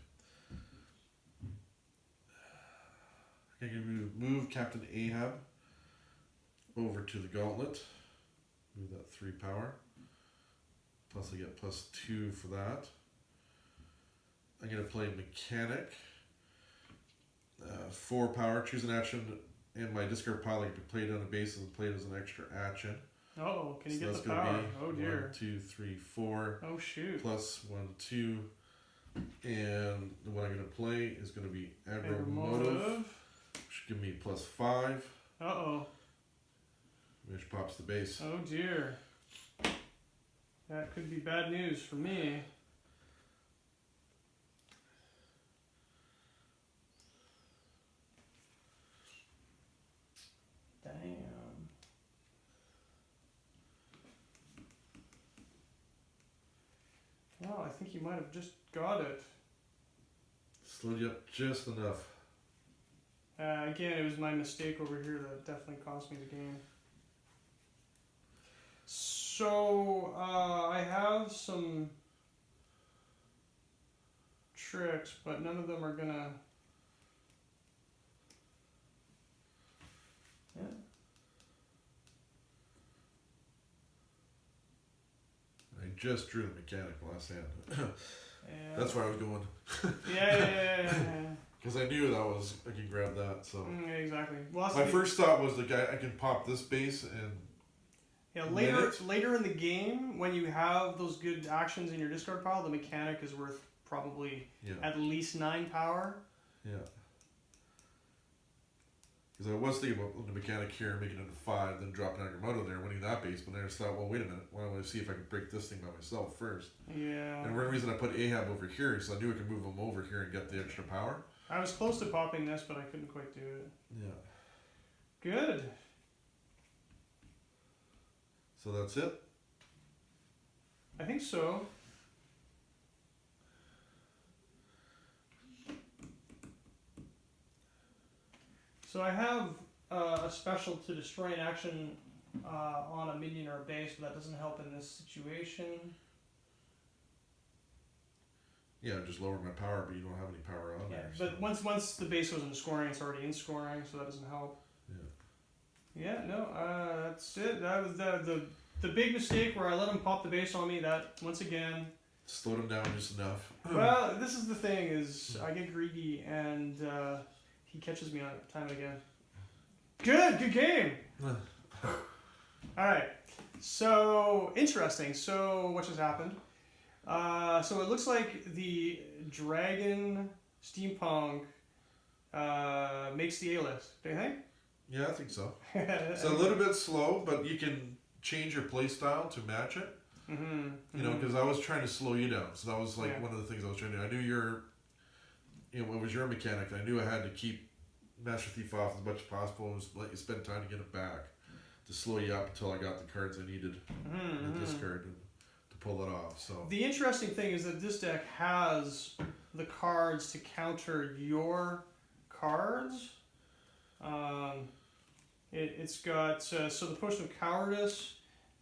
I can move Captain Ahab over to the Gauntlet. Move that 3 power. Plus I get +2 for that. I'm going to play Mechanic. 4 power, choose an action, and my discard pile can be played on a base and played as an extra action. Oh, can you So get that's the gonna power? be Oh dear. 1, 2, 3, 4. Oh shoot. +1, 2. And what I'm going to play is going to be Aggro Motive. Motive. Which give me +5. Uh-oh. Which pops the base. Oh dear. That could be bad news for me. Damn. Well, I think you might have just got it. Slowed you up just enough. Again, it was my mistake over here that definitely cost me the game. So, I have some tricks, but none of them are gonna... Yeah. just drew the mechanic last hand. Yeah. That's where I was going. Yeah. Because I knew I could grab that. So Exactly. Well, my first thought was the guy. I can pop this base and. Yeah, later in the game, when you have those good actions in your discard pile, the mechanic is worth probably at least 9 power. Yeah. Because I was thinking about the mechanic here, making it a 5, then dropping Agamotto there, winning that base, but then I just thought, well, wait a minute, why don't I see if I can break this thing by myself first? Yeah. And one reason I put Ahab over here is I knew I could move him over here and get the extra power. I was close to popping this, but I couldn't quite do it. Yeah. Good. So that's it? I think so. So I have a special to destroy an action on a minion or a base, but that doesn't help in this situation. Yeah, just lower my power, but you don't have any power on there. But so. once the base goes into scoring, it's already in scoring, so that doesn't help. Yeah, no, that's it. That was the big mistake where I let him pop the base on me. That, once again... Slowed him down just enough. Well, this is the thing, is I get greedy, and he catches me on it time and again. Good game! Alright, so, interesting. So, what just happened? So it looks like the Dragon Steampunk makes the A-list. Do you think? Yeah, I think so. It's a little bit slow, but you can change your play style to match it. Mm-hmm. You know, because I was trying to slow you down. So that was like one of the things I was trying to do. I knew it was your mechanic. I knew I had to keep Master Thief off as much as possible and let you spend time to get it back to slow you up until I got the cards I needed in the discard to pull it off. So the interesting thing is that this deck has the cards to counter your cards. It's got so the Potion of Cowardice.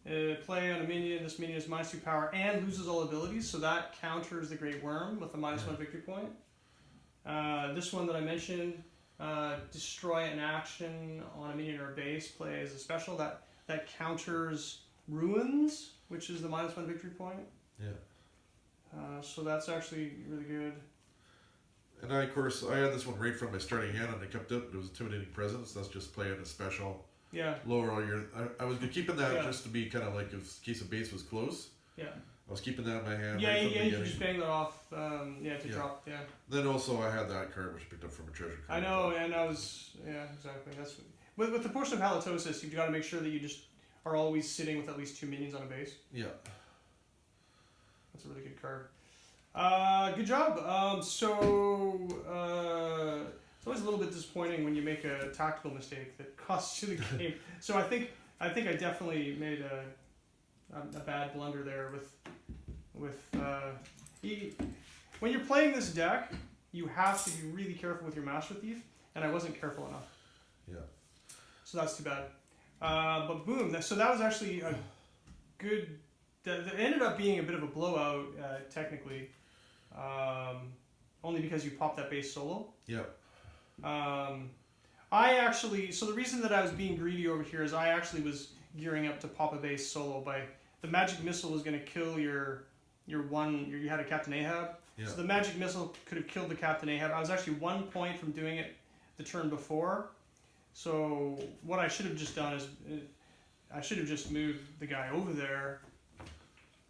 Play on a minion. This minion is -2 power and loses all abilities, so that counters the Great Worm with a -1 victory point. This one that I mentioned, destroy an action on a minion or a base. Play as a special that counters Ruins, which is the -1 victory point. Yeah. So that's actually really good. And I had this one right from my starting hand, and I kept it. It was Intimidating Presence. That's just playing a special. Yeah. Lower all your. I was keeping that just to be kind of like in case a base was close. Yeah. I was keeping that in my hand. Yeah, you can just bang that off. To drop. Yeah. Then also I had that card which I picked up from a treasure card. I know, and I was exactly. That's with the Potion of Halitosis, you've got to make sure that you just are always sitting with at least 2 minions on a base. Yeah. That's a really good card. Good job. It's always a little bit disappointing when you make a tactical mistake that costs you the game. So I think I definitely made a bad blunder there with when you're playing this deck, you have to be really careful with your Master Thief, and I wasn't careful enough. Yeah. So that's too bad. But boom, so that was actually a good. That ended up being a bit of a blowout, technically, only because you popped that base solo. Yeah. So the reason that I was being greedy over here is I actually was gearing up to pop a base solo by the magic missile was going to kill you had a Captain Ahab. Yeah. So the magic missile could have killed the Captain Ahab. I was actually 1 point from doing it the turn before. So what I should have just done is I should have just moved the guy over there.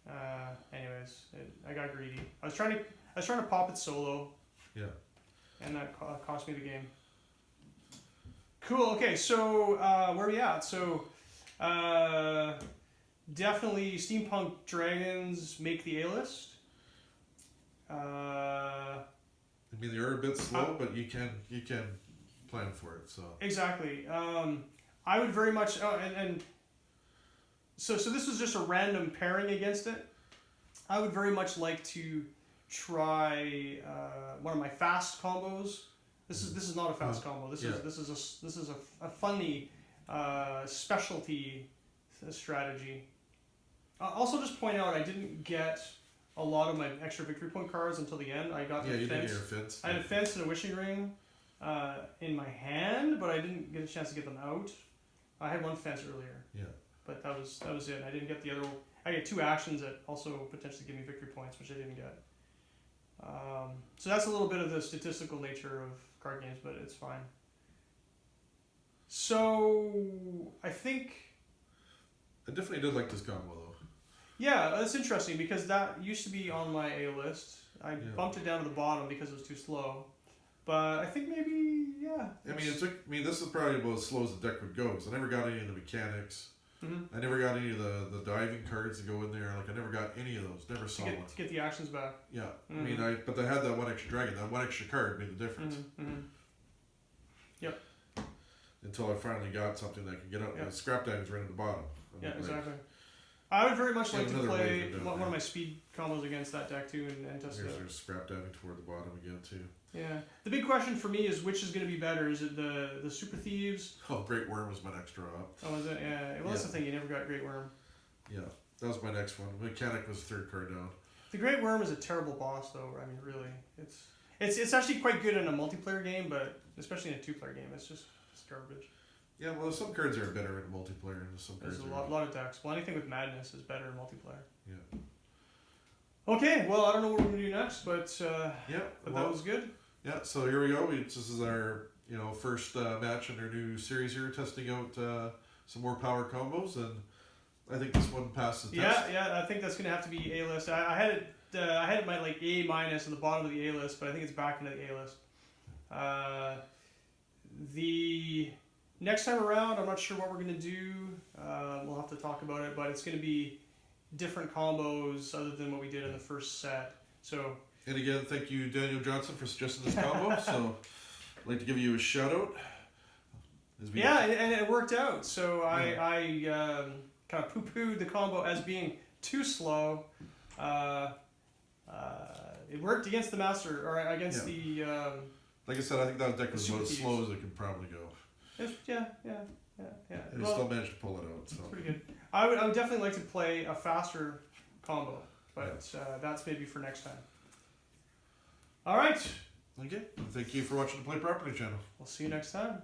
I got greedy. I was trying to pop it solo. Yeah. And that cost me the game. Cool. Okay, so where are we at? So definitely Steampunk Dragons make the A-list. I mean, they are a bit slow, but you can plan for it. So exactly. I would very much. So this was just a random pairing against it. I would very much like to try one of my fast combos. This is not a fast combo. This is a funny specialty strategy. Also, just point out I didn't get a lot of my extra victory point cards until the end. I got the you fence. did your fence. I had a fence and a wishing ring in my hand, but I didn't get a chance to get them out. I had one fence earlier. Yeah. But that was it. I didn't get the other. I get 2 actions that also potentially give me victory points, which I didn't get. So that's a little bit of the statistical nature of card games, but it's fine. So I think, I definitely did like this combo though. yeah, that's interesting because that used to be on my A list. I bumped it down to the bottom because it was too slow. But I think maybe, yeah. I mean, it took me. This is probably about as slow as the deck would go because I never got any of the mechanics. Mm-hmm. I never got any of the diving cards to go in there. Like I never got any of those. Never saw one. To get the actions back. Yeah, Mm-hmm. I mean, but they had that one extra dragon. That one extra card made the difference. Mm-hmm. Mm-hmm. Yep. Until I finally got something that could get out. Yep. The scrap diving's right at the bottom. Yeah, exactly. I would very much like to another way play to do it, one yeah. of my speed combos against that deck too, and just There's scrap diving toward the bottom again too. yeah. The big question for me is which is going to be better? Is it the Super Thieves? Oh, Great Worm was my next draw up. Oh, is it? Yeah. Well, that's the thing. You never got Great Worm. Yeah, that was my next one. Mechanic was 3rd card down. The Great Worm is a terrible boss, though. I mean, really, it's actually quite good in a multiplayer game, but especially in a 2-player game, it's garbage. Yeah, well, some cards are better in multiplayer, and some cards There's a are. lot of decks. Well, anything with madness is better in multiplayer. Yeah. Okay, well, I don't know what we're gonna do next, but Yeah. but well, that was good. Yeah. So here we go. This is our first match in our new series here, testing out some more power combos, and I think this one passed the test. Yeah. I think that's gonna have to be A list. I had it. I had it my like A minus in the bottom of the A list, but I think it's back into the A list. The next time around, I'm not sure what we're gonna do. We'll have to talk about it, but it's gonna be different combos other than what we did in the first set. So. And again, thank you, Daniel Johnson, for suggesting this combo. So I'd like to give you a shout out. Yeah, and it worked out. So I kind of poo-pooed the combo as being too slow. It worked against the master, or against the. Like I said, I think that deck was Super about as Thieves. slow as it could probably go. Yeah. And he still managed to pull it out. So. It's pretty good. I would definitely like to play a faster combo, but that's maybe for next time. All right. Okay. Thank you for watching the Play Properly channel. We'll see you next time.